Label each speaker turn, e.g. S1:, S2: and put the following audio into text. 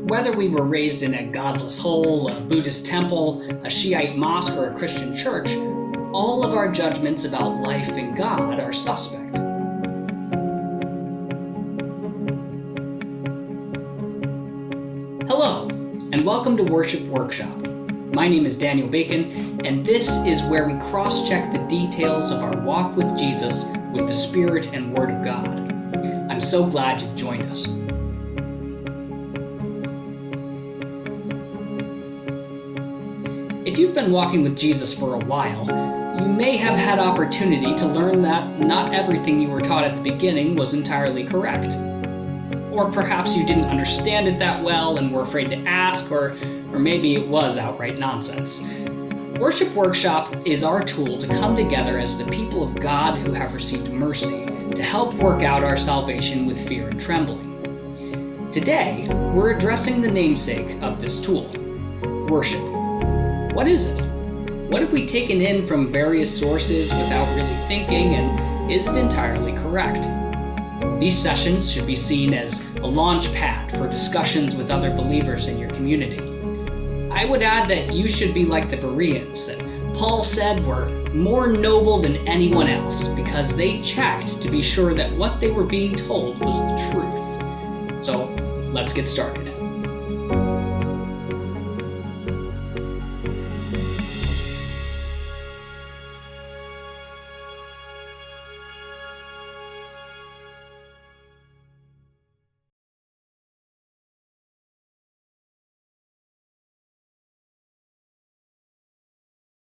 S1: Whether we were raised in a godless hole, a Buddhist temple, a Shiite mosque, or a Christian church, all of our judgments about life and God are suspect. Hello, and welcome to Worship Workshop. My name is Daniel Bacon, and this is where we cross-check the details of our walk with Jesus with the Spirit and Word of God. I'm so glad you've joined us. If you've been walking with Jesus for a while, you may have had opportunity to learn that not everything you were taught at the beginning was entirely correct. Or perhaps you didn't understand it that well and were afraid to ask, or maybe it was outright nonsense. Worship Workshop is our tool to come together as the people of God who have received mercy to help work out our salvation with fear and trembling. Today, we're addressing the namesake of this tool, worship. What is it? What have we taken in from various sources without really thinking, and is it entirely correct? These sessions should be seen as a launch pad for discussions with other believers in your community. I would add that you should be like the Bereans, that Paul said were more noble than anyone else because they checked to be sure that what they were being told was the truth. So let's get started.